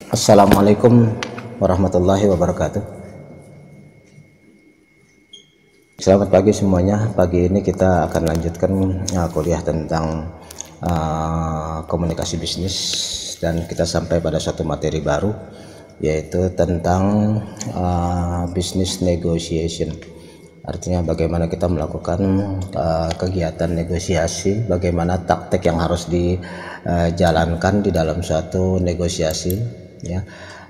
Assalamualaikum warahmatullahi wabarakatuh. Selamat pagi semuanya. Pagi ini kita akan lanjutkan kuliah tentang komunikasi bisnis, dan kita sampai pada satu materi baru, yaitu tentang business negotiation. Artinya bagaimana kita melakukan kegiatan negosiasi, bagaimana taktik yang harus dijalankan di dalam suatu negosiasi, ya.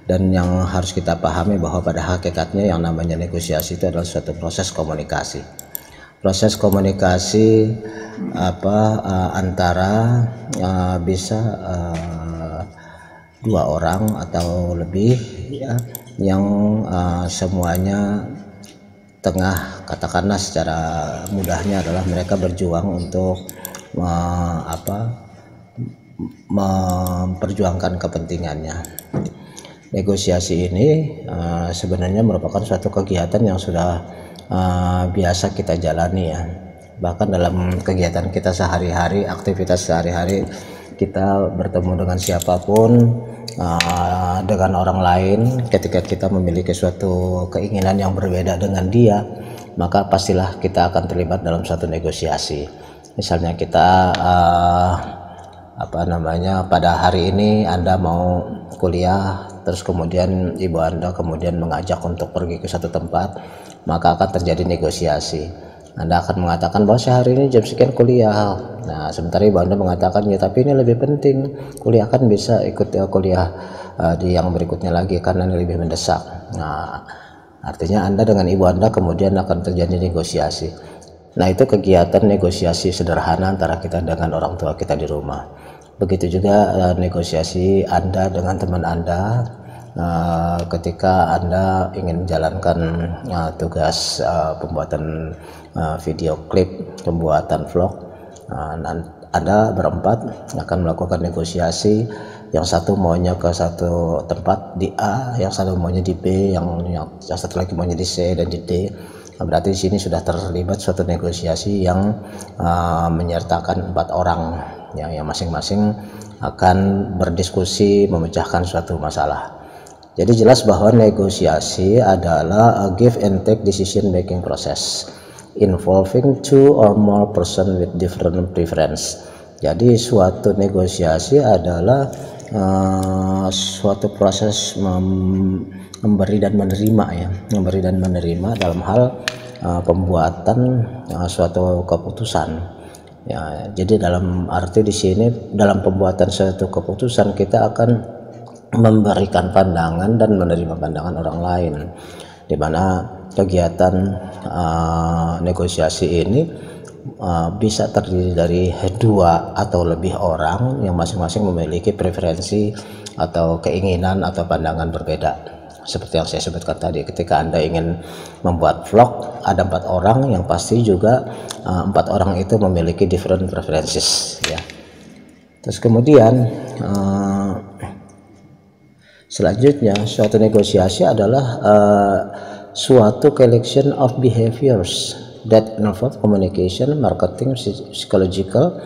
Dan yang harus kita pahami bahwa pada hakikatnya yang namanya negosiasi itu adalah suatu proses komunikasi. Proses komunikasi antara bisa dua orang atau lebih, ya, yang semuanya tengah, katakanlah secara mudahnya adalah mereka berjuang untuk memperjuangkan kepentingannya. Negosiasi ini sebenarnya merupakan suatu kegiatan yang sudah biasa kita jalani, ya. Bahkan dalam kegiatan kita sehari-hari, aktivitas sehari-hari, kita bertemu dengan siapapun, dengan orang lain, ketika kita memiliki suatu keinginan yang berbeda dengan dia, maka pastilah kita akan terlibat dalam suatu negosiasi. Misalnya kita pada hari ini Anda mau kuliah, terus kemudian ibu Anda kemudian mengajak untuk pergi ke satu tempat, maka akan terjadi negosiasi. Anda akan mengatakan bahwa sehari ini jam sekian kuliah. Nah, sementara ibu Anda mengatakan, ya tapi ini lebih penting, kuliah kan bisa ikut kuliah di yang berikutnya lagi karena ini lebih mendesak. Nah, artinya Anda dengan ibu Anda kemudian akan terjadi negosiasi. Nah, itu kegiatan negosiasi sederhana antara kita dengan orang tua kita di rumah. Begitu juga negosiasi Anda dengan teman Anda ketika Anda ingin menjalankan tugas pembuatan video klip, pembuatan vlog. Anda berempat akan melakukan negosiasi. Yang satu maunya ke satu tempat di A, yang satu maunya di B, yang satu lagi maunya di C dan di D. Berarti di sini sudah terlibat suatu negosiasi yang menyertakan 4 orang, yang masing-masing akan berdiskusi memecahkan suatu masalah. Jadi jelas bahwa negosiasi adalah a give and take decision making process involving two or more person with different preference. Jadi suatu negosiasi adalah suatu proses memberi dan menerima, ya, memberi dan menerima dalam hal pembuatan suatu keputusan, ya. Jadi dalam arti di sini dalam pembuatan suatu keputusan kita akan memberikan pandangan dan menerima pandangan orang lain, di mana kegiatan negosiasi ini bisa terdiri dari 2 atau lebih orang yang masing-masing memiliki preferensi atau keinginan atau pandangan berbeda. Seperti yang saya sebutkan tadi, ketika Anda ingin membuat vlog, ada 4 orang yang pasti juga 4 orang itu memiliki different preferences, ya. Terus kemudian selanjutnya, suatu negosiasi adalah suatu collection of behaviors that involve communication, marketing, psychological,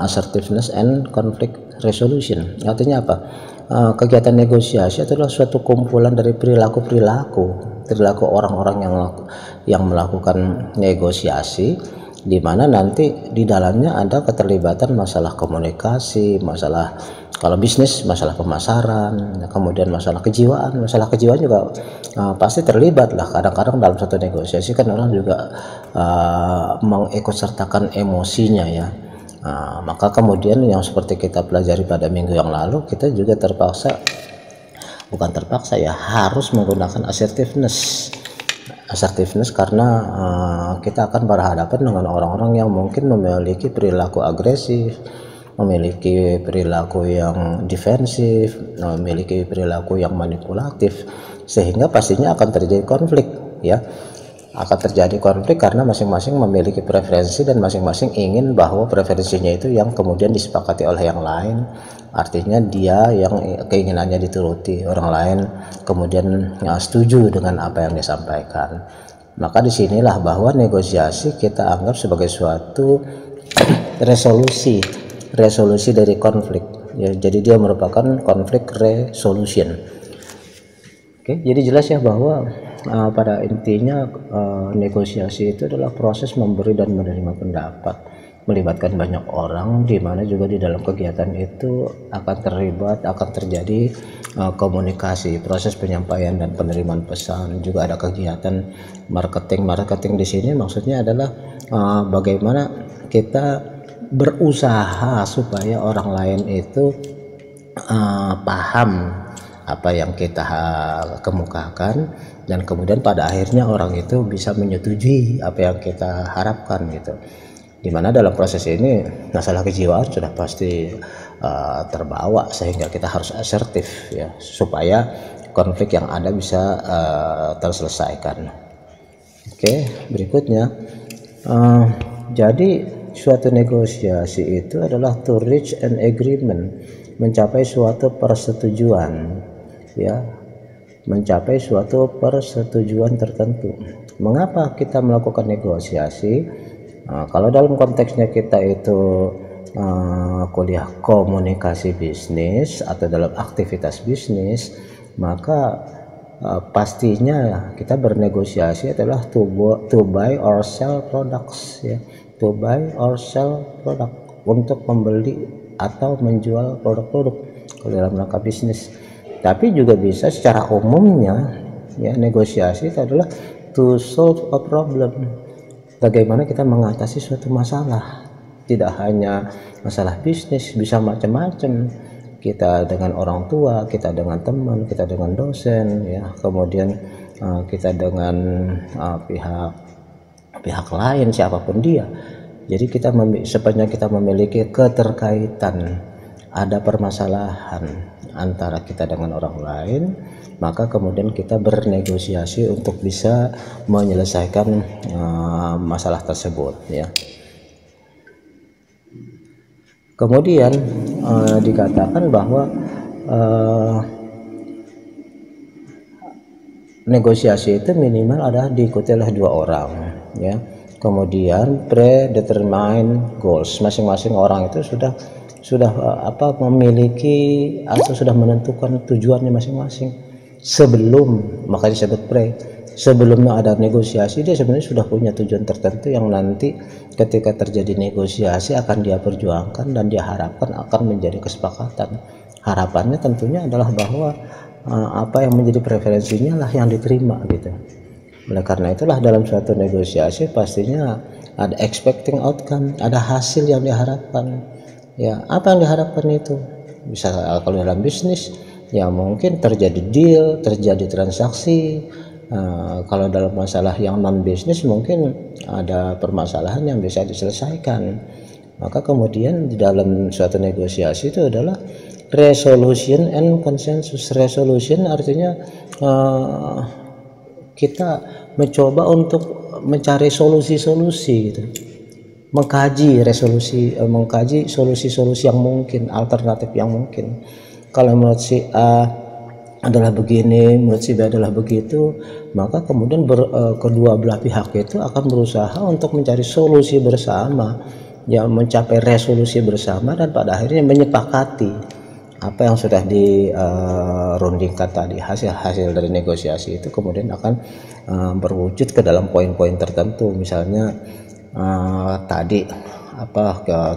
assertiveness, and conflict resolution. Artinya apa? Kegiatan negosiasi adalah suatu kumpulan dari perilaku orang-orang yang melakukan negosiasi, di mana nanti di dalamnya ada keterlibatan masalah komunikasi, masalah kalau bisnis, masalah pemasaran, kemudian masalah kejiwaan juga pasti terlibat lah. Kadang-kadang dalam satu negosiasi kan orang juga mengikutsertakan emosinya, ya. Maka kemudian yang seperti kita pelajari pada minggu yang lalu, kita juga harus menggunakan assertiveness karena kita akan berhadapan dengan orang-orang yang mungkin memiliki perilaku agresif, memiliki perilaku yang defensif, memiliki perilaku yang manipulatif, sehingga pastinya akan terjadi konflik, ya. Akan terjadi konflik karena masing-masing memiliki preferensi dan masing-masing ingin bahwa preferensinya itu yang kemudian disepakati oleh yang lain. Artinya dia yang keinginannya dituruti, orang lain kemudian setuju dengan apa yang disampaikan. Maka disinilah bahwa negosiasi kita anggap sebagai suatu resolusi dari konflik. ya, jadi dia merupakan conflict resolution. Oke, jadi jelas ya bahwa pada intinya negosiasi itu adalah proses memberi dan menerima pendapat, melibatkan banyak orang, di mana juga di dalam kegiatan itu akan terjadi komunikasi, proses penyampaian dan penerimaan pesan. Juga ada kegiatan marketing di sini maksudnya adalah bagaimana kita berusaha supaya orang lain itu paham apa yang kita kemukakan, dan kemudian pada akhirnya orang itu bisa menyetujui apa yang kita harapkan gitu. Dimana dalam proses ini masalah kejiwaan sudah pasti terbawa, sehingga kita harus asertif ya, supaya konflik yang ada bisa terselesaikan. Oke, berikutnya jadi suatu negosiasi itu adalah to reach an agreement, mencapai suatu persetujuan ya, mencapai suatu persetujuan tertentu. Mengapa kita melakukan negosiasi? Kalau dalam konteksnya kita itu kuliah komunikasi bisnis atau dalam aktivitas bisnis, maka pastinya kita bernegosiasi adalah to buy or sell products ya, to buy or sell product, untuk membeli atau menjual produk-produk kalau dalam rangka bisnis. Tapi juga bisa secara umumnya ya, negosiasi itu adalah to solve a problem, bagaimana kita mengatasi suatu masalah. Tidak hanya masalah bisnis, bisa macam-macam, kita dengan orang tua, kita dengan teman, kita dengan dosen ya, kemudian kita dengan pihak lain siapapun dia. Jadi kita sepanjang kita memiliki keterkaitan, ada permasalahan antara kita dengan orang lain, maka kemudian kita bernegosiasi untuk bisa menyelesaikan masalah tersebut ya. Kemudian dikatakan bahwa negosiasi itu minimal ada diikuti oleh 2 orang ya. Kemudian predetermined goals, masing-masing orang itu sudah memiliki atau sudah menentukan tujuannya masing-masing sebelum, makanya disebut sebelumnya ada negosiasi, dia sebenarnya sudah punya tujuan tertentu yang nanti ketika terjadi negosiasi akan dia perjuangkan dan dia harapkan akan menjadi kesepakatan. Harapannya tentunya adalah bahwa apa yang menjadi preferensinya lah yang diterima gitu. Oleh karena itulah dalam suatu negosiasi pastinya ada expecting outcome, ada hasil yang diharapkan. Ya, apa yang diharapkan itu? Bisa kalau dalam bisnis ya mungkin terjadi deal, terjadi transaksi. Kalau dalam masalah yang non bisnis mungkin ada permasalahan yang bisa diselesaikan. Maka kemudian di dalam suatu negosiasi itu adalah resolution and consensus. Resolution artinya kita mencoba untuk mencari solusi-solusi gitu, mengkaji solusi-solusi yang mungkin, alternatif yang mungkin. Kalau menurut si A adalah begini, menurut si B adalah begitu, maka kemudian kedua belah pihak itu akan berusaha untuk mencari solusi bersama ya, mencapai resolusi bersama, dan pada akhirnya menyepakati apa yang sudah dirundingkan tadi. Hasil dari negosiasi itu kemudian akan berwujud ke dalam poin-poin tertentu. Misalnya tadi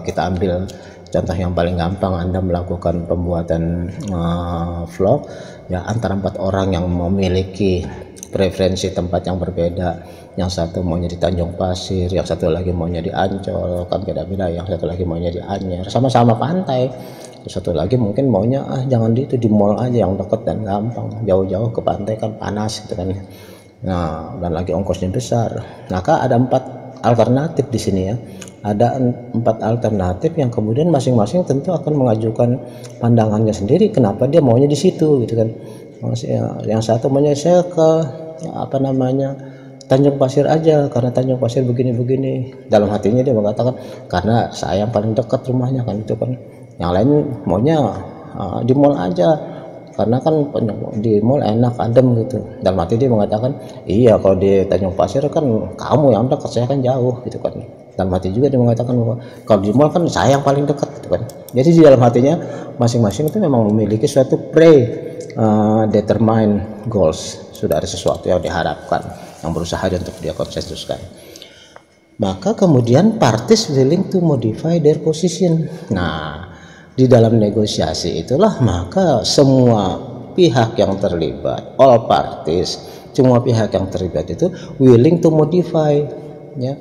kita ambil contoh yang paling gampang, Anda melakukan pembuatan vlog ya, antara 4 orang yang memiliki preferensi tempat yang berbeda. Yang satu maunya di Tanjung Pasir, yang satu lagi maunya di Ancol, kan beda-beda. Yang satu lagi maunya di Anyer, sama-sama pantai. Satu lagi mungkin maunya jangan di mall aja yang dekat dan gampang, jauh-jauh ke pantai kan panas gitu kan. Nah, dan lagi ongkosnya besar. Maka ada 4 alternatif di sini ya. Ada 4 alternatif yang kemudian masing-masing tentu akan mengajukan pandangannya sendiri kenapa dia maunya di situ gitu kan. Yang satu maunya saya ke Tanjung Pasir aja karena Tanjung Pasir begini-begini. Dalam hatinya dia mengatakan karena saya yang paling dekat rumahnya kan itu kan. Yang lain maunya di mall aja karena kan di mall enak, adem gitu. Dalam hati dia mengatakan iya kalau di Tanjung Pasir kan kamu yang dekat, saya kan jauh gitu kan. Dalam hati juga dia mengatakan bahwa kalau di mall kan saya yang paling dekat gitu. gitu kan. Jadi di dalam hatinya masing-masing itu memang memiliki suatu determined goals, sudah ada sesuatu yang diharapkan yang berusaha untuk dia konsensuskan. Maka kemudian parties willing to modify their position. Nah, di dalam negosiasi itulah maka semua pihak yang terlibat, all parties, semua pihak yang terlibat itu willing to modify, ya.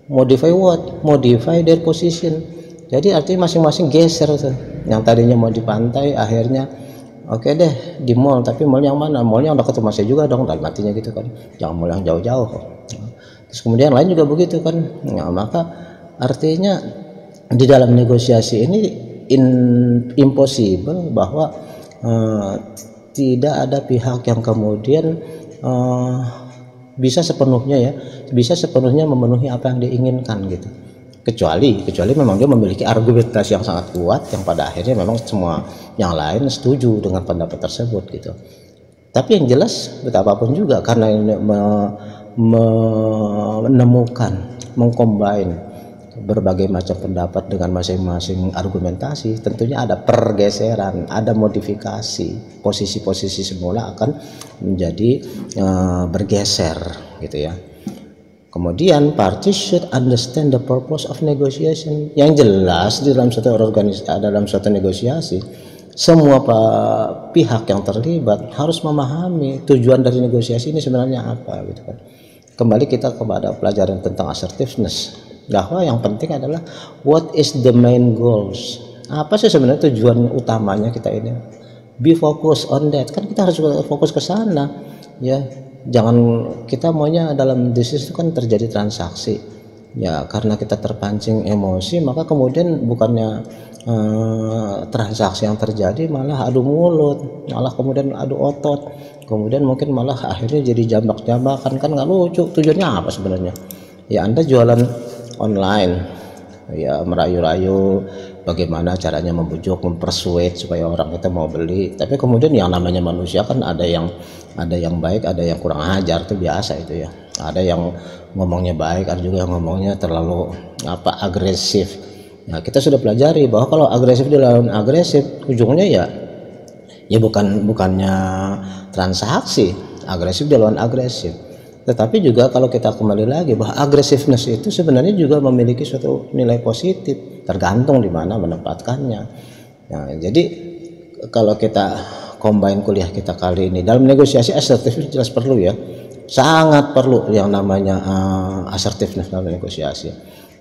Modify what? Modify their position. Jadi artinya masing-masing geser tuh. Yang tadinya mau di pantai akhirnya oke deh di mall, tapi mall yang mana? Mall yang dekat rumah saya juga dong, dalam artinya gitu kan. Jangan mall yang jauh-jauh. Terus kemudian lain juga begitu kan. Nah, maka artinya di dalam negosiasi ini impossible bahwa tidak ada pihak yang kemudian bisa sepenuhnya memenuhi apa yang diinginkan gitu. Kecuali memang dia memiliki argumentasi yang sangat kuat yang pada akhirnya memang semua yang lain setuju dengan pendapat tersebut gitu. Tapi yang jelas betapapun juga karena ini mengcombine berbagai macam pendapat dengan masing-masing argumentasi, tentunya ada pergeseran, ada modifikasi, posisi-posisi semula akan menjadi bergeser gitu ya. Kemudian parties should understand the purpose of negotiation. Yang jelas di dalam suatu negosiasi, semua pihak yang terlibat harus memahami tujuan dari negosiasi ini sebenarnya apa gitu kan. Kembali kita kepada pelajaran tentang assertiveness, bahwa yang penting adalah what is the main goals. Apa sih sebenarnya tujuan utamanya kita ini? Be focus on that. Kan kita harus fokus ke sana ya. Jangan kita maunya dalam bisnis itu kan terjadi transaksi. Ya, karena kita terpancing emosi, maka kemudian bukannya transaksi yang terjadi malah adu mulut, malah kemudian adu otot, kemudian mungkin malah akhirnya jadi jambak-jambakan, kan nggak lucu. Tujuannya apa sebenarnya? Ya Anda jualan online, ya merayu-rayu bagaimana caranya mempersuade supaya orang itu mau beli, tapi kemudian yang namanya manusia kan ada yang baik, ada yang kurang ajar, itu biasa itu ya. Ada yang ngomongnya baik, ada juga yang ngomongnya terlalu agresif. Nah, kita sudah pelajari bahwa kalau agresif dilawan agresif, ujungnya ya bukannya transaksi, agresif dilawan agresif. Tetapi juga kalau kita kembali lagi bahwa aggressiveness itu sebenarnya juga memiliki suatu nilai positif, tergantung di mana menempatkannya. Nah, jadi kalau kita combine kuliah kita kali ini dalam negosiasi, assertiveness jelas perlu ya, sangat perlu yang namanya assertiveness dalam negosiasi.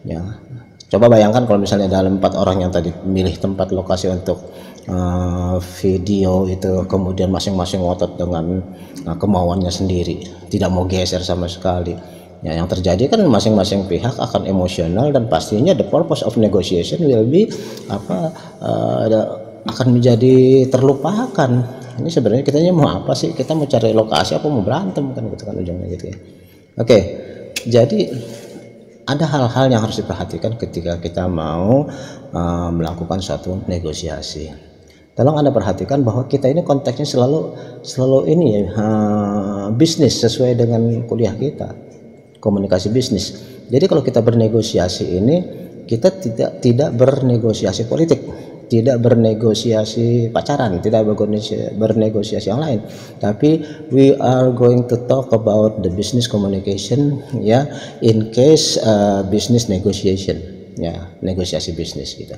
Ya, coba bayangkan kalau misalnya dalam 4 orang yang tadi milih tempat lokasi untuk video itu, kemudian masing-masing ngotot dengan kemauannya sendiri, tidak mau geser sama sekali. Ya, yang terjadi kan masing-masing pihak akan emosional dan pastinya the purpose of negotiation will be akan menjadi terlupakan. Ini sebenarnya kitanya mau apa sih? Kita mau cari lokasi apa mau berantem kan gitu kan ujungnya gitu ya. Oke. Jadi ada hal-hal yang harus diperhatikan ketika kita mau melakukan suatu negosiasi. Tolong Anda perhatikan bahwa kita ini konteksnya selalu ini ya, bisnis sesuai dengan kuliah kita, komunikasi bisnis. Jadi kalau kita bernegosiasi ini, kita tidak bernegosiasi politik, tidak bernegosiasi pacaran, tidak bernegosiasi yang lain, tapi we are going to talk about the business communication ya, in case business negotiation ya, negosiasi bisnis gitu.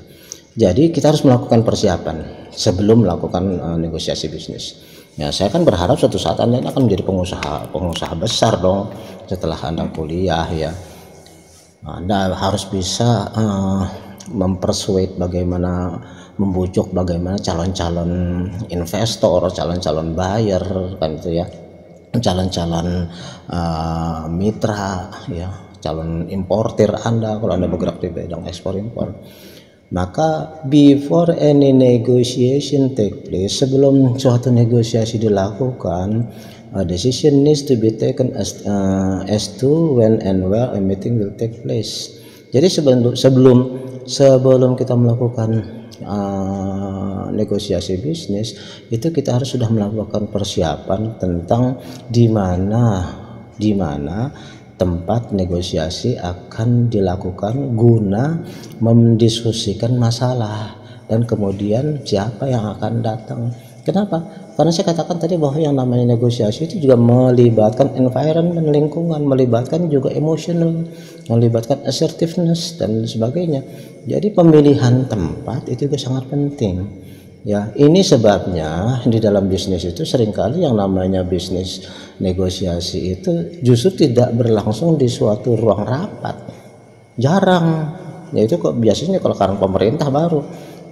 Jadi kita harus melakukan persiapan sebelum melakukan negosiasi bisnis. Ya, saya kan berharap suatu saat Anda akan menjadi pengusaha besar dong setelah Anda kuliah ya. Anda harus bisa mempersuade bagaimana, membujuk bagaimana calon-calon investor, calon-calon buyer kan itu ya, calon-calon mitra ya, calon importir Anda kalau Anda bergerak di bidang ekspor impor. Maka before any negotiation take place, sebelum suatu negosiasi dilakukan, a decision needs to be taken as to when and where a meeting will take place. Jadi sebelum kita melakukan negosiasi bisnis itu, kita harus sudah melakukan persiapan tentang di mana tempat negosiasi akan dilakukan guna mendiskusikan masalah dan kemudian siapa yang akan datang. Kenapa? Karena saya katakan tadi bahwa yang namanya negosiasi itu juga melibatkan environment, lingkungan, melibatkan juga emotional, melibatkan assertiveness dan sebagainya. Jadi pemilihan tempat itu juga sangat penting. Ya, ini sebabnya di dalam bisnis itu seringkali yang namanya bisnis negosiasi itu justru tidak berlangsung di suatu ruang rapat. Jarang. Ya itu kok biasanya kalau sekarang pemerintah baru.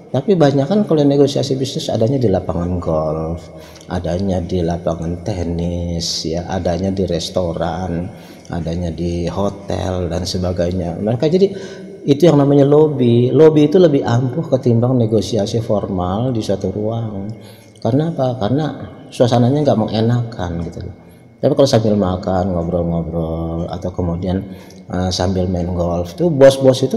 Tapi banyak kan kalau negosiasi bisnis adanya di lapangan golf, adanya di lapangan tenis, ya, adanya di restoran, adanya di hotel dan sebagainya. Mereka jadi itu yang namanya lobby. Lobby itu lebih ampuh ketimbang negosiasi formal di suatu ruang. Karena apa? Karena suasananya nggak mengenakan gitu. Tapi kalau sambil makan, ngobrol-ngobrol, atau kemudian sambil main golf, tuh bos-bos itu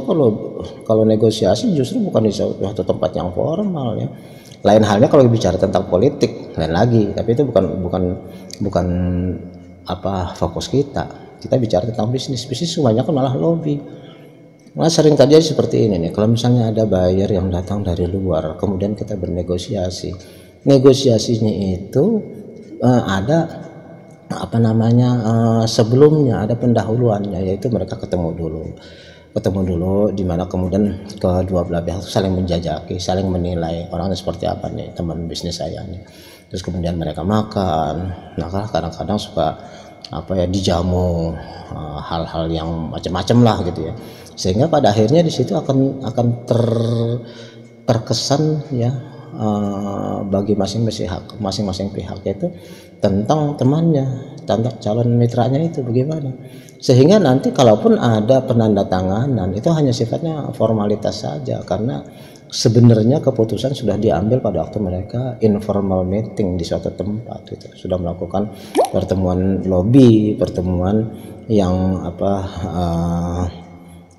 kalau negosiasi justru bukan di suatu tempat yang formal ya. Lain halnya kalau bicara tentang politik, lain lagi. Tapi itu bukan apa fokus kita. Kita bicara tentang bisnis. Bisnis semuanya kan malah lobby. Nah, sering terjadi seperti ini nih. Kalau misalnya ada buyer yang datang dari luar, kemudian kita bernegosiasi. Negosiasinya itu ada apa namanya sebelumnya, ada pendahuluannya, yaitu mereka ketemu dulu di mana kemudian kedua belah pihak saling menjajaki, saling menilai orangnya seperti apa nih teman bisnis saya nih. Terus kemudian mereka makan. Nah, kadang-kadang suka apa ya dijamu hal-hal yang macam-macam lah gitu ya, sehingga pada akhirnya di situ akan terkesan ya bagi masing-masing pihak itu tentang temannya, tentang calon mitranya itu bagaimana, sehingga nanti kalaupun ada penandatanganan itu hanya sifatnya formalitas saja, karena sebenarnya keputusan sudah diambil pada waktu mereka informal meeting di suatu tempat gitu, sudah melakukan pertemuan lobby, pertemuan yang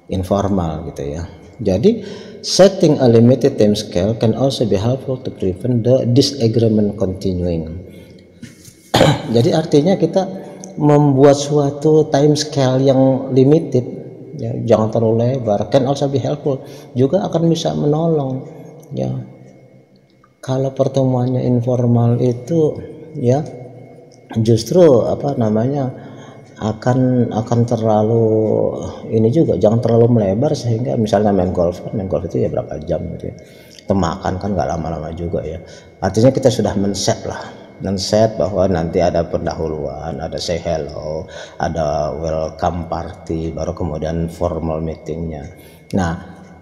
informal gitu ya. Jadi setting a limited time scale can also be helpful to prevent the disagreement continuing. Jadi artinya kita membuat suatu time scale yang limited, ya, jangan terlalu lebar, can also be helpful, juga akan bisa menolong ya. Kalau pertemuannya informal itu ya justru apa namanya akan terlalu ini juga, jangan terlalu melebar sehingga misalnya main golf itu ya berapa jam gitu ya, kita makan kan nggak lama-lama juga ya. Artinya kita sudah men-set bahwa nanti ada pendahuluan, ada say hello, ada welcome party, baru kemudian formal meetingnya. Nah,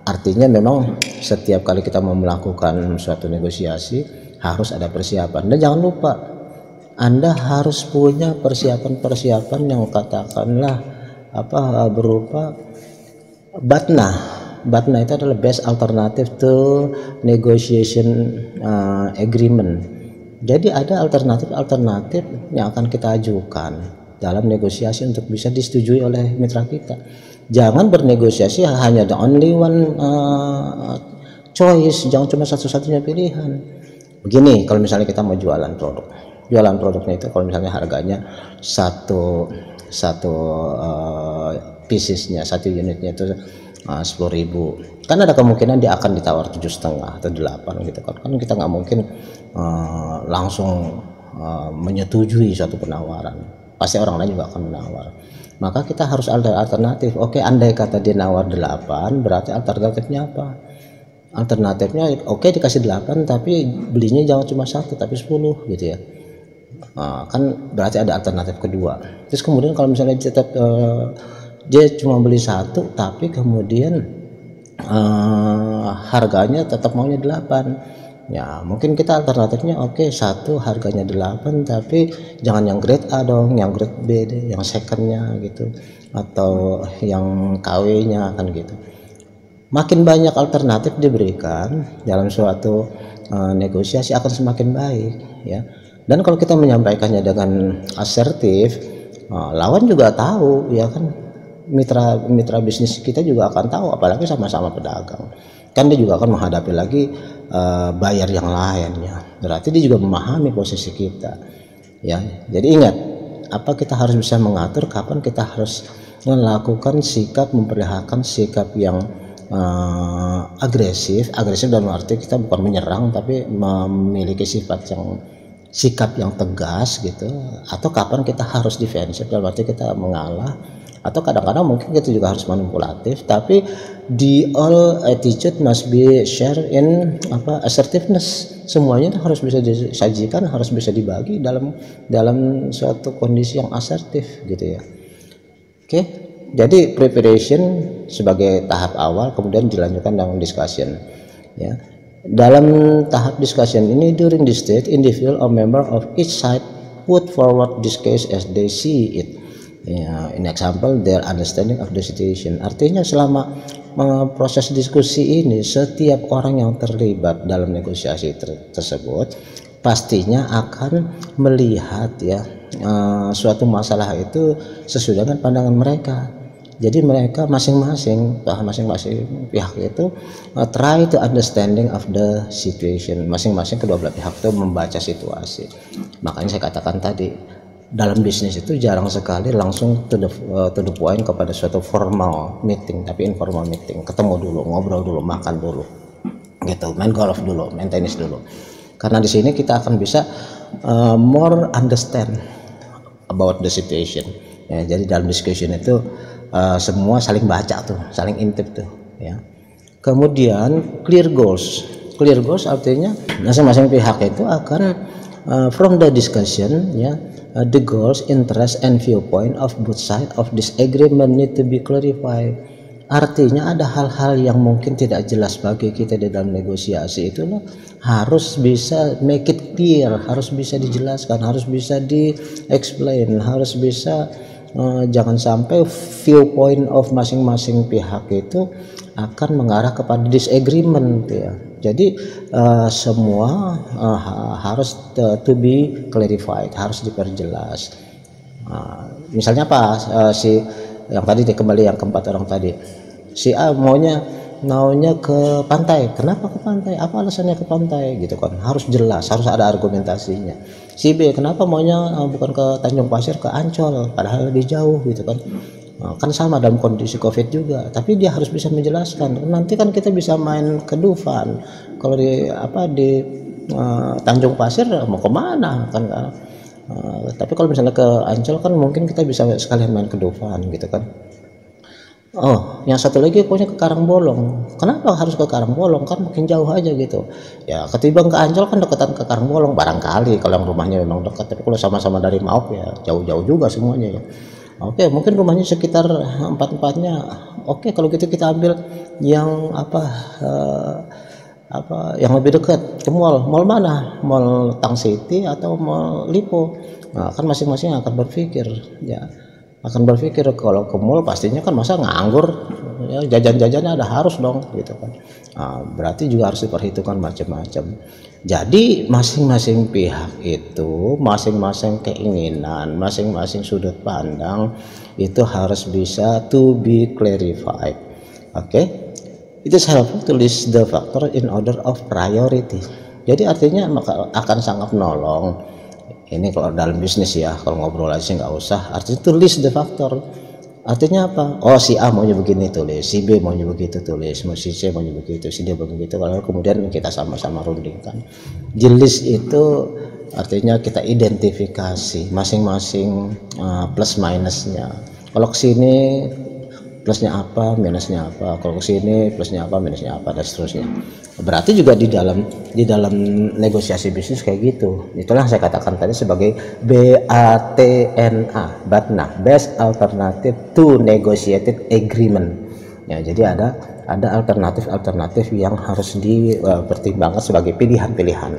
artinya memang setiap kali kita mau melakukan suatu negosiasi harus ada persiapan, dan jangan lupa Anda harus punya persiapan yang katakanlah berupa batna. Batna itu adalah best alternative to negotiation agreement. Jadi ada alternatif yang akan kita ajukan dalam negosiasi untuk bisa disetujui oleh mitra kita. Jangan bernegosiasi hanya the only one choice, jangan cuma satu-satunya pilihan. Begini, kalau misalnya kita mau jualan produknya itu, kalau misalnya harganya satu piecesnya, satu unitnya itu 10.000, kan ada kemungkinan dia akan ditawar 7,5 atau 8 gitu kan kita nggak mungkin langsung menyetujui suatu penawaran, pasti orang lain juga akan menawar. Maka kita harus ada alternatif. Oke, andai kata dia nawar 8, berarti alternatifnya apa? Alternatifnya oke, dikasih 8 tapi belinya jangan cuma 1 tapi 10 gitu ya. Kan berarti ada alternatif kedua. Terus kemudian kalau misalnya dia cuma beli 1 tapi kemudian harganya tetap maunya 8, ya mungkin kita alternatifnya oke, 1 harganya 8 tapi jangan yang grade A dong, yang grade B deh, yang secondnya gitu, atau yang KW nya kan gitu. Makin banyak alternatif diberikan dalam suatu negosiasi akan semakin baik ya. Dan kalau kita menyampaikannya dengan asertif, lawan juga tahu ya kan, mitra bisnis kita juga akan tahu, apalagi sama-sama pedagang kan, dia juga akan menghadapi lagi buyer yang lain ya, berarti dia juga memahami posisi kita ya. Jadi ingat, apa kita harus bisa mengatur kapan kita harus melakukan sikap, memperlihatkan sikap yang agresif dalam arti kita bukan menyerang tapi memiliki sikap yang tegas gitu, atau kapan kita harus defensif dalam arti kita mengalah, atau kadang-kadang mungkin kita juga harus manipulatif, tapi the all attitude must be share in assertiveness. Semuanya itu harus bisa disajikan, harus bisa dibagi dalam suatu kondisi yang asertif gitu ya. Oke, jadi preparation sebagai tahap awal, kemudian dilanjutkan dengan discussion ya. Dalam tahap discussion ini, during this stage individual or member of each side put forward this case as they see it. In example, their understanding of the situation. Artinya selama proses diskusi ini, setiap orang yang terlibat dalam negosiasi tersebut pastinya akan melihat ya suatu masalah itu sesuai dengan pandangan mereka. Jadi mereka masing-masing pihak itu try to understanding of the situation. Masing-masing kedua belah pihak itu membaca situasi. Makanya saya katakan tadi, dalam bisnis itu jarang sekali langsung to the point kepada suatu formal meeting, tapi informal meeting, ketemu dulu, ngobrol dulu, makan dulu gitu, main golf dulu, main tenis dulu, karena di sini kita akan bisa more understand about the situation ya. Jadi dalam discussion itu semua saling baca tuh, saling intip tuh ya. Kemudian clear goals artinya masing-masing pihak itu akan from the discussion ya, the goals, interest, and viewpoint of both sides of this agreement need to be clarified. Artinya ada hal-hal yang mungkin tidak jelas bagi kita di dalam negosiasi itu harus bisa make it clear, harus bisa dijelaskan, harus bisa di-explain, harus bisa jangan sampai viewpoint of masing-masing pihak itu akan mengarah kepada disagreement ya. Jadi semua harus to be clarified, harus diperjelas. Misalnya apa, si yang tadi kembali yang keempat orang tadi, si A maunya ke pantai. Kenapa ke pantai? Apa alasannya ke pantai gitu kan? Harus jelas, harus ada argumentasinya. Si B kenapa maunya bukan ke Tanjung Pasir, ke Ancol, padahal lebih jauh gitu kan? Kan sama dalam kondisi COVID juga, tapi dia harus bisa menjelaskan. Nanti kan kita bisa main ke Dufan, kalau di Tanjung Pasir mau kemana kan? Tapi kalau misalnya ke Ancol kan mungkin kita bisa sekalian main ke Dufan gitu kan. Oh, yang satu lagi pokoknya ke Karangbolong. Kenapa harus ke Karangbolong? Kan makin jauh aja gitu. Ya ketimbang ke Ancol kan deketan ke Karangbolong barangkali kalau yang rumahnya memang dekat. Tapi kalau sama-sama dari Mauk ya jauh-jauh juga semuanya ya. Oke, mungkin rumahnya sekitar empat-empatnya. Oke, kalau gitu kita ambil yang yang lebih dekat ke mall mana, mall Tang City atau mall Lipo. Nah, kan masing-masing akan berpikir ya, kalau ke mall pastinya kan masa nganggur ya, jajan-jajannya ada harus dong gitu kan. Berarti juga harus diperhitungkan macam-macam. Jadi masing-masing pihak itu masing-masing keinginan, masing-masing sudut pandang itu harus bisa to be clarified. Oke. It is helpful to list the factor in order of priority. Jadi artinya akan sangat menolong. Ini kalau dalam bisnis ya, kalau ngobrol aja nggak usah. Artinya to list the factor. Artinya apa? Oh, si A maunya begini tulis, si B maunya begitu tulis, si C maunya begitu, si D begitu. Kalau kemudian kita sama-sama rundingkan. Di list itu artinya kita identifikasi masing-masing plus minusnya. Kalau kesini plusnya apa, minusnya apa, kalau kesini plusnya apa, minusnya apa, dan seterusnya. Berarti juga di dalam negosiasi bisnis kayak gitu. Itulah saya katakan tadi sebagai BATNA, BATNA, Best Alternative to Negotiated Agreement. Ya, jadi ada alternatif yang harus dipertimbangkan sebagai pilihan-pilihan.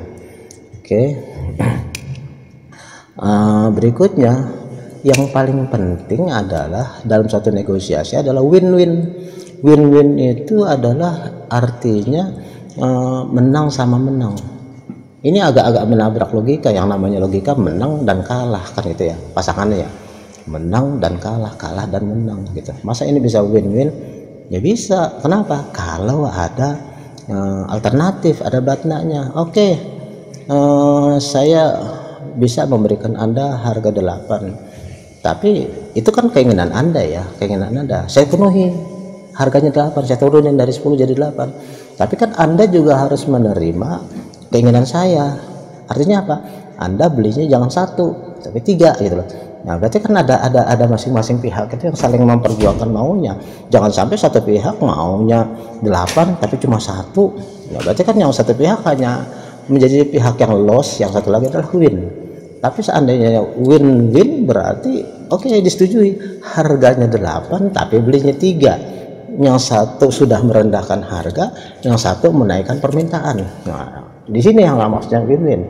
Oke. Berikutnya, yang paling penting adalah dalam suatu negosiasi adalah win-win. Win-win itu adalah artinya menang sama menang. Ini agak-agak menabrak logika, yang namanya logika menang dan kalah kan gitu ya, pasangannya ya, menang dan kalah, kalah dan menang gitu. Masa ini bisa win-win? Ya bisa. Kenapa? Kalau ada alternatif, ada batnanya. Oke, saya bisa memberikan Anda harga 8, Tapi itu kan keinginan Anda ya, keinginan Anda. Saya penuhi, harganya 8, saya turunin dari 10 jadi 8. Tapi kan Anda juga harus menerima keinginan saya. Artinya apa? Anda belinya jangan 1 tapi 3 gitu loh. Nah berarti kan ada masing-masing pihak itu yang saling memperjuangkan maunya. Jangan sampai satu pihak maunya 8 tapi cuma 1. Nah berarti kan yang satu pihak hanya menjadi pihak yang loss, yang satu lagi adalah win. Tapi seandainya win-win berarti oke, disetujui, harganya 8 tapi belinya 3. Yang satu sudah merendahkan harga, yang satu menaikkan permintaan. Nah di sini yang maksudnya win-win.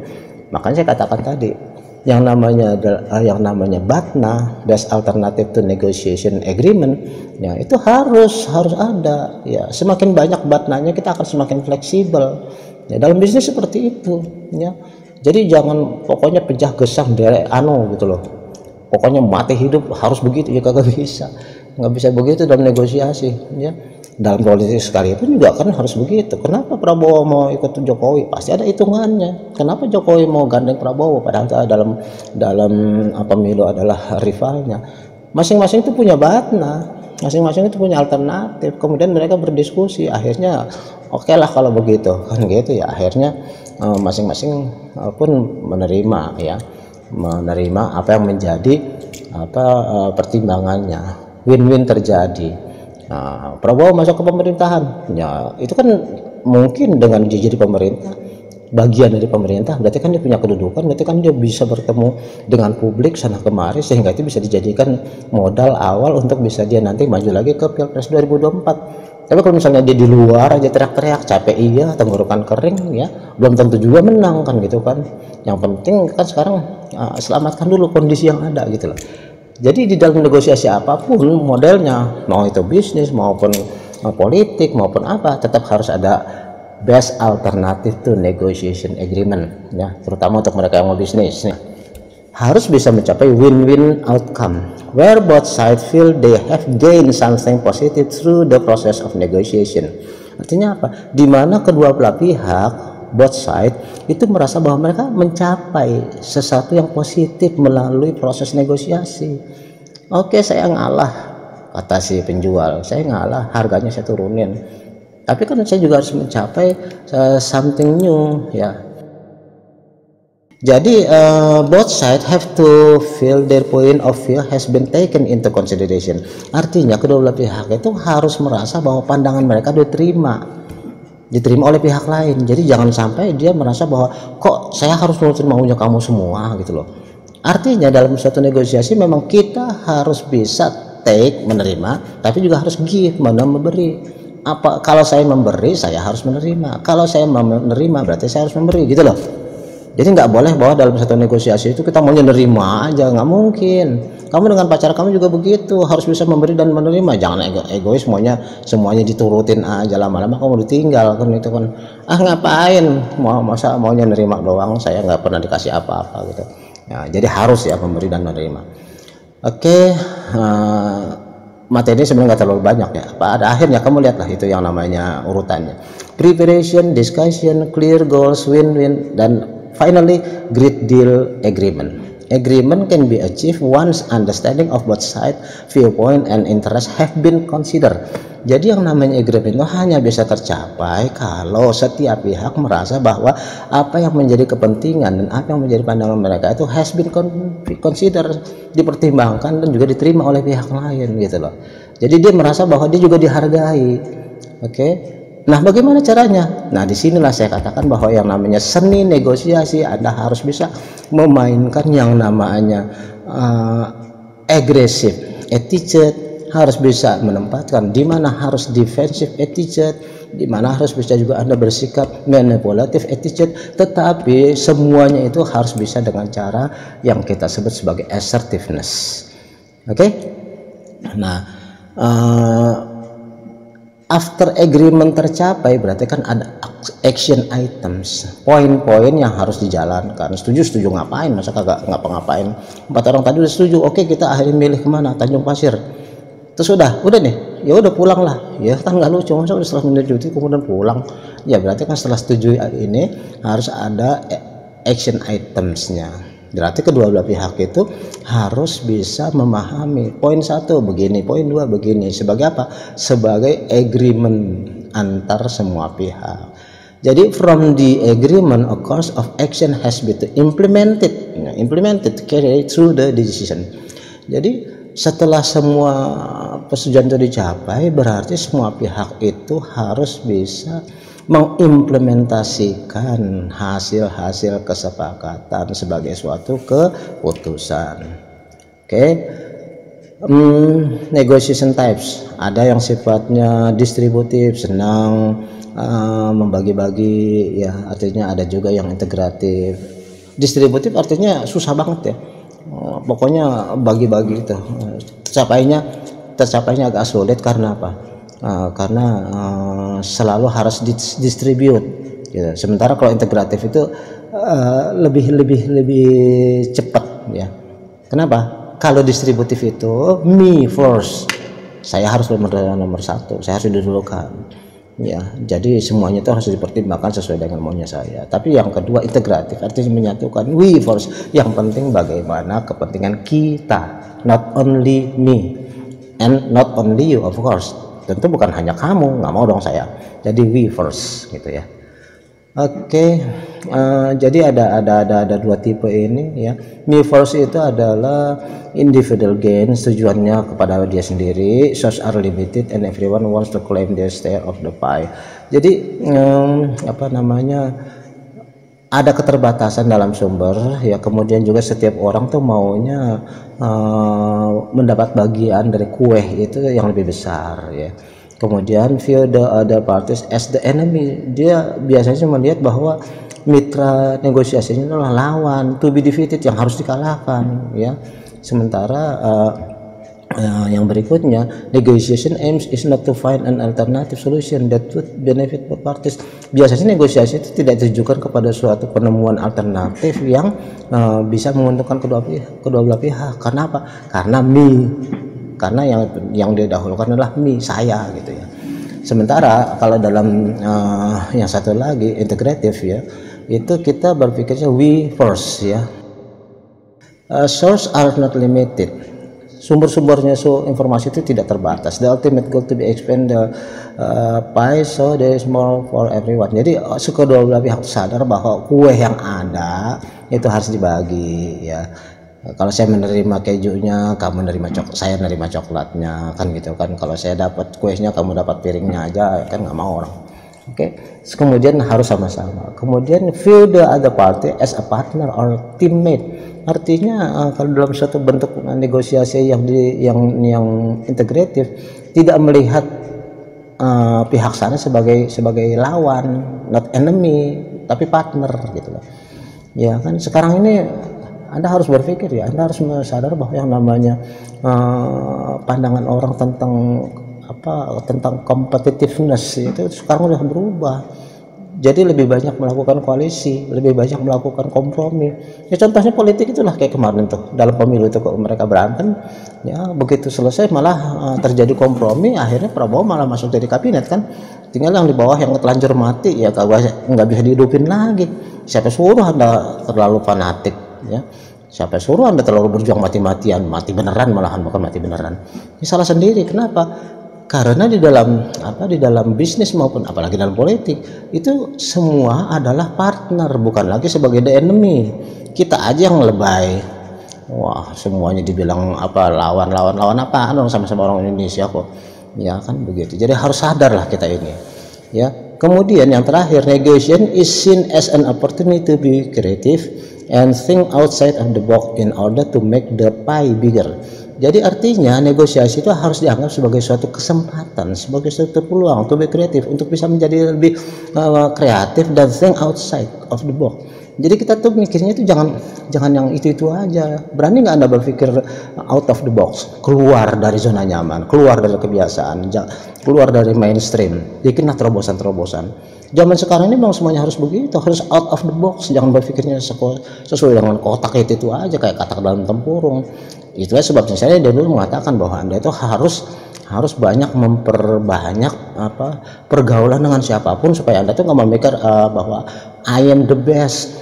Makanya saya katakan tadi, yang namanya BATNA, Best Alternative to Negotiation Agreement, ya itu harus ada ya. Semakin banyak BATNA-nya kita akan semakin fleksibel ya, dalam bisnis seperti itu ya. Jadi jangan pokoknya pejah gesang derek gitu loh, pokoknya mati hidup harus begitu ya, kagak bisa, nggak bisa begitu dalam negosiasi ya. Dalam politik sekalipun juga kan harus begitu. Kenapa Prabowo mau ikut Jokowi? Pasti ada hitungannya. Kenapa Jokowi mau gandeng Prabowo padahal dalam pemilu adalah rivalnya? Masing-masing itu punya BATNA, masing-masing itu punya alternatif. Kemudian mereka berdiskusi, akhirnya oke lah kalau begitu kan gitu ya. Akhirnya masing-masing pun menerima apa yang menjadi pertimbangannya, win-win terjadi. Nah, Prabowo masuk ke pemerintahan ya, itu kan mungkin dengan dia jadi pemerintah, bagian dari pemerintah, berarti kan dia punya kedudukan, berarti kan dia bisa bertemu dengan publik sana kemari, sehingga itu bisa dijadikan modal awal untuk bisa dia nanti maju lagi ke Pilpres 2024. Tapi kalau misalnya dia di luar aja teriak-teriak, capek iya, tenggorokan kering ya, belum tentu juga menang kan gitu kan. Yang penting kan sekarang selamatkan dulu kondisi yang ada gitu loh. Jadi di dalam negosiasi apapun modelnya, mau itu bisnis maupun politik maupun apa, tetap harus ada best alternative to negotiation agreement ya, terutama untuk mereka yang mau bisnis ya. Harus bisa mencapai win-win outcome where both sides feel they have gained something positive through the process of negotiation. Artinya apa? Dimana kedua belah pihak, both side itu merasa bahwa mereka mencapai sesuatu yang positif melalui proses negosiasi. Oke, saya ngalah, kata si penjual, saya ngalah, harganya saya turunin, tapi kan saya juga harus mencapai something new ya. Jadi both side have to feel their point of view has been taken into consideration. Artinya kedua belah pihak itu harus merasa bahwa pandangan mereka diterima oleh pihak lain. Jadi jangan sampai dia merasa bahwa kok saya harus nurutin maunya kamu semua gitu loh. Artinya dalam suatu negosiasi memang kita harus bisa take, menerima, tapi juga harus give, memberi. Apa kalau saya memberi saya harus menerima, kalau saya menerima berarti saya harus memberi gitu loh. Jadi nggak boleh bahwa dalam satu negosiasi itu kita maunya nerima aja, nggak mungkin. Kamu dengan pacar kamu juga begitu, harus bisa memberi dan menerima. Jangan egois semuanya diturutin aja, lama-lama kamu ditinggal kan itu kan. Ngapain masa maunya nerima doang, saya nggak pernah dikasih apa-apa gitu ya. Jadi harus ya memberi dan menerima. Oke, materi sebenarnya nggak terlalu banyak ya. Pada akhirnya kamu lihatlah itu yang namanya urutannya: preparation, discussion, clear goals, win-win, dan finally great deal agreement. Agreement can be achieved once understanding of both side viewpoint and interest have been considered. Jadi yang namanya agreement itu hanya bisa tercapai kalau setiap pihak merasa bahwa apa yang menjadi kepentingan dan apa yang menjadi pandangan mereka itu has been considered, dipertimbangkan dan juga diterima oleh pihak lain gitu loh. Jadi dia merasa bahwa dia juga dihargai. Oke. Nah, bagaimana caranya? Nah, disinilah saya katakan bahwa yang namanya seni negosiasi, Anda harus bisa memainkan yang namanya aggressive attitude, harus bisa menempatkan di mana harus defensive attitude, di mana harus bisa juga Anda bersikap manipulative attitude, tetapi semuanya itu harus bisa dengan cara yang kita sebut sebagai assertiveness. Oke? Nah, after agreement tercapai berarti kan ada action items, poin-poin yang harus dijalankan. Setuju ngapain, masa kagak ngapa-ngapain. 4 orang tadi udah setuju, oke kita akhirnya milih kemana, Tanjung Pasir. Terus udah nih, ya udah pulang lah. Ya kan nggak lucu, masa udah setelah mencuti kemudian pulang. Ya berarti kan setelah setuju ini harus ada action itemsnya. Berarti kedua belah pihak itu harus bisa memahami poin 1 begini, poin 2 begini, sebagai apa? Sebagai agreement antar semua pihak. Jadi from the agreement a course of action has been implemented carry through the decision. Jadi setelah semua persetujuan itu dicapai, berarti semua pihak itu harus bisa mengimplementasikan hasil-hasil kesepakatan sebagai suatu keputusan. Oke. Negotiation types, ada yang sifatnya distributif, senang membagi-bagi ya, artinya ada juga yang integratif. Distributif artinya susah banget ya, pokoknya bagi-bagi itu, tercapainya agak sulit karena apa? Karena selalu harus distribute gitu. Sementara kalau integratif itu lebih cepat ya. Kenapa? Kalau distributif itu me first, saya harus nomor 1, saya harus didulukan ya. Jadi semuanya itu harus dipertimbangkan sesuai dengan maunya saya. Tapi yang kedua integratif artinya menyatukan we first, yang penting bagaimana kepentingan kita, not only me and not only you of course. Tentu bukan hanya kamu, nggak mau dong saya. Jadi we first gitu ya. Oke, jadi ada 2 tipe ini ya. Me first itu adalah individual gain, tujuannya kepada dia sendiri, source are limited and everyone wants to claim their share of the pie. Jadi ada keterbatasan dalam sumber ya, kemudian juga setiap orang tuh maunya mendapat bagian dari kue itu yang lebih besar ya. Kemudian view the other parties as the enemy, dia biasanya melihat bahwa mitra negosiasinya adalah lawan, to be defeated, yang harus dikalahkan ya. Sementara yang berikutnya, negotiation aims is not to find an alternative solution that would benefit both parties. Biasanya negosiasi itu tidak ditujukan kepada suatu penemuan alternatif yang bisa menguntungkan kedua belah pihak. Karena apa? Karena yang didahulukan adalah saya gitu ya. Sementara kalau dalam yang satu lagi integratif ya, itu kita berpikirnya we first ya. Source are not limited, sumber-sumbernya informasi itu tidak terbatas. The ultimate goal to be expand the pie so there is more for everyone. Jadi kedua belah pihak sadar bahwa kue yang ada itu harus dibagi ya. Kalau saya menerima kejunya, kamu menerima saya menerima coklatnya, kan gitu kan. Kalau saya dapat kuenya, kamu dapat piringnya aja, kan nggak mau orang. Oke. Kemudian harus sama-sama. Kemudian view the other party as a partner or teammate. Artinya kalau dalam suatu bentuk negosiasi yang integratif, tidak melihat pihak sana sebagai lawan, not enemy, tapi partner gitu loh. Ya kan sekarang ini Anda harus berpikir ya, Anda harus sadar bahwa yang namanya pandangan orang tentang competitiveness itu sekarang sudah berubah. Jadi lebih banyak melakukan koalisi, lebih banyak melakukan kompromi. Ya contohnya politik itulah kayak kemarin tuh dalam pemilu itu kok mereka berantem, ya begitu selesai malah terjadi kompromi, akhirnya Prabowo malah masuk jadi kabinet kan. Tinggal yang di bawah yang telanjur mati ya nggak bisa dihidupin lagi. Siapa suruh Anda terlalu fanatik ya? Siapa suruh Anda terlalu berjuang mati-matian, mati beneran malahan, bukan mati beneran. Ini salah sendiri. Kenapa? Karena di dalam bisnis maupun apalagi dalam politik itu semua adalah partner, bukan lagi sebagai the enemy. Kita aja yang lebay. Wah, semuanya dibilang lawan apaan, orang sama-sama orang Indonesia kok. Ya kan begitu. Jadi harus sadarlah kita ini. Ya. Kemudian yang terakhir, negotiation is seen as an opportunity to be creative and think outside of the box in order to make the pie bigger. Jadi artinya negosiasi itu harus dianggap sebagai suatu kesempatan, sebagai suatu peluang untuk kreatif, untuk bisa menjadi lebih kreatif dan think outside of the box. Jadi kita tuh mikirnya itu jangan yang itu aja. Berani nggak Anda berpikir out of the box, keluar dari zona nyaman, keluar dari kebiasaan, keluar dari mainstream, bikinlah terobosan-terobosan. Zaman sekarang ini memang semuanya harus begitu, harus out of the box, jangan berpikirnya sesuai dengan kotak itu aja kayak katak dalam tempurung. Itulah sebabnya saya dulu mengatakan bahwa Anda itu harus banyak memperbanyak pergaulan dengan siapapun supaya Anda tuh nggak memikir bahwa I am the best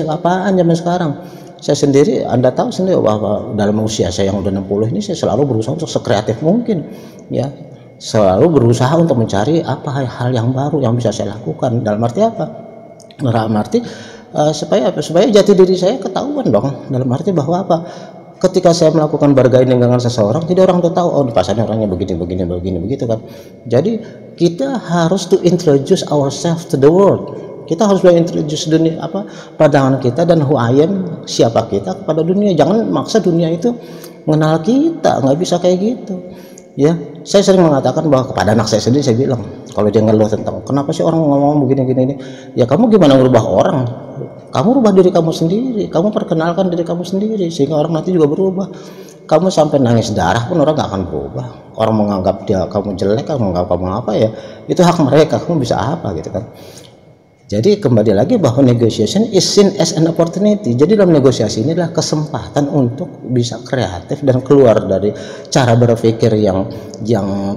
apaan zaman sekarang. Saya sendiri, Anda tahu sendiri bahwa dalam usia saya yang udah 60 ini saya selalu berusaha untuk sekreatif mungkin, ya. Selalu berusaha untuk mencari apa hal yang baru yang bisa saya lakukan. Dalam arti apa? Dalam arti supaya jati diri saya ketahuan dong. Dalam arti bahwa apa? Ketika saya melakukan bargaining dengan seseorang, jadi orang tuh tahu, oh di pasarnya orangnya begini begitu kan. Jadi kita harus to introduce ourselves to the world. Kita harus introduce dunia, pandangan kita dan who I am, siapa kita kepada dunia. Jangan maksa dunia itu mengenal kita, nggak bisa kayak gitu. Ya, saya sering mengatakan bahwa kepada anak saya sendiri saya bilang, kalau dia ngeluh tentang kenapa sih orang ngomong begini, ya kamu gimana merubah orang? Kamu rubah diri kamu sendiri, kamu perkenalkan diri kamu sendiri sehingga orang nanti juga berubah. Kamu sampai nangis darah pun orang gak akan berubah. Orang menganggap kamu jelek, kamu menganggap kamu apa, ya itu hak mereka, kamu bisa apa gitu kan. Jadi kembali lagi bahwa negotiation is seen as an opportunity. Jadi dalam negosiasi ini adalah kesempatan untuk bisa kreatif dan keluar dari cara berpikir yang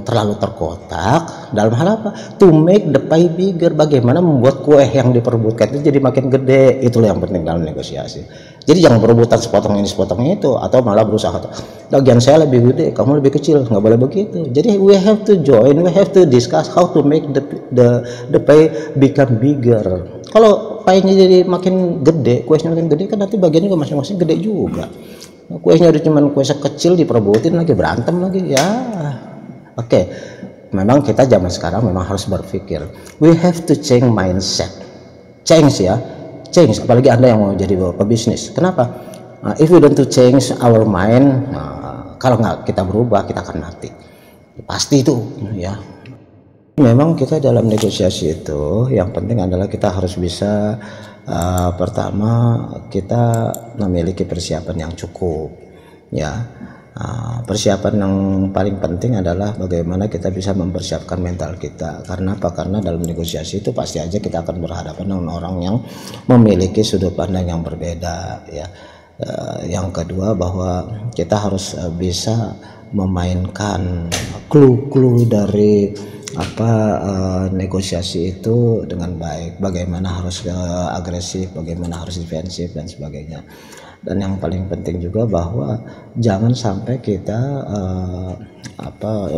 terlalu terkotak. Dalam hal apa? To make the pie bigger. Bagaimana membuat kue yang diperebutkan itu jadi makin gede. Itulah yang penting dalam negosiasi. Jadi jangan berebutan sepotong ini sepotong itu, atau malah berusaha bagian saya lebih gede, kamu lebih kecil. Nggak boleh begitu. Jadi we have to join, we have to discuss how to make the pie become bigger. Kalau pie-nya jadi makin gede, kuenya makin gede kan nanti bagiannya juga masing-masing gede juga. Kuenya udah cuman kue sekecil diperebutin lagi, berantem lagi ya. Oke. Memang kita zaman sekarang memang harus berpikir. We have to change mindset. Change, apalagi Anda yang mau jadi pebisnis. Kenapa? If we don't to change our mind, kalau nggak kita berubah, kita akan mati. Pasti itu, ya. Memang kita dalam negosiasi itu yang penting adalah kita harus bisa pertama kita memiliki persiapan yang cukup, ya. Persiapan yang paling penting adalah bagaimana kita bisa mempersiapkan mental kita. Karena apa? Karena dalam negosiasi itu pasti aja kita akan berhadapan dengan orang yang memiliki sudut pandang yang berbeda, ya. Yang kedua bahwa kita harus bisa memainkan clue-clue dari negosiasi itu dengan baik, bagaimana harus agresif, bagaimana harus defensif dan sebagainya. Dan yang paling penting juga bahwa jangan sampai kita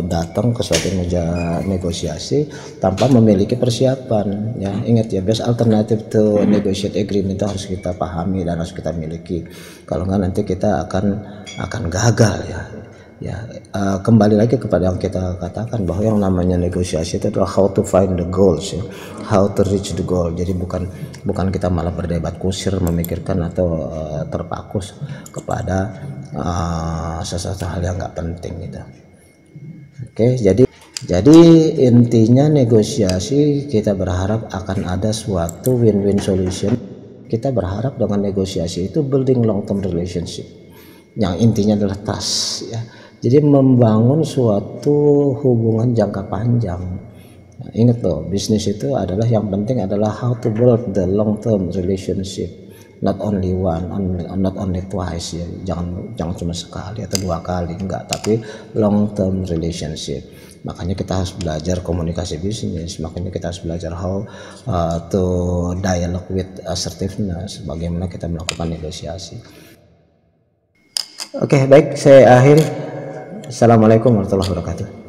datang ke suatu meja negosiasi tanpa memiliki persiapan, ya. Ingat ya, best alternative to negotiate agreement itu harus kita pahami dan harus kita miliki. Kalau enggak nanti kita akan gagal, ya. Kembali lagi kepada yang kita katakan bahwa yang namanya negosiasi itu adalah how to find the goals, ya. How to reach the goal. Jadi bukan kita malah berdebat kusir memikirkan atau terpakus kepada sesuatu hal yang nggak penting gitu. Oke, jadi intinya negosiasi kita berharap akan ada suatu win-win solution. Kita berharap dengan negosiasi itu building long term relationship. Yang intinya adalah trust, ya. Jadi membangun suatu hubungan jangka panjang. Nah, ingat loh, bisnis itu adalah yang penting adalah how to build the long term relationship, not only one, not only twice, ya. Jangan cuma sekali atau dua kali, enggak, tapi long term relationship. Makanya kita harus belajar komunikasi bisnis, makanya kita harus belajar how to dialogue with assertiveness, bagaimana kita melakukan negosiasi. Oke, baik, saya akhiri. Assalamualaikum warahmatullahi wabarakatuh.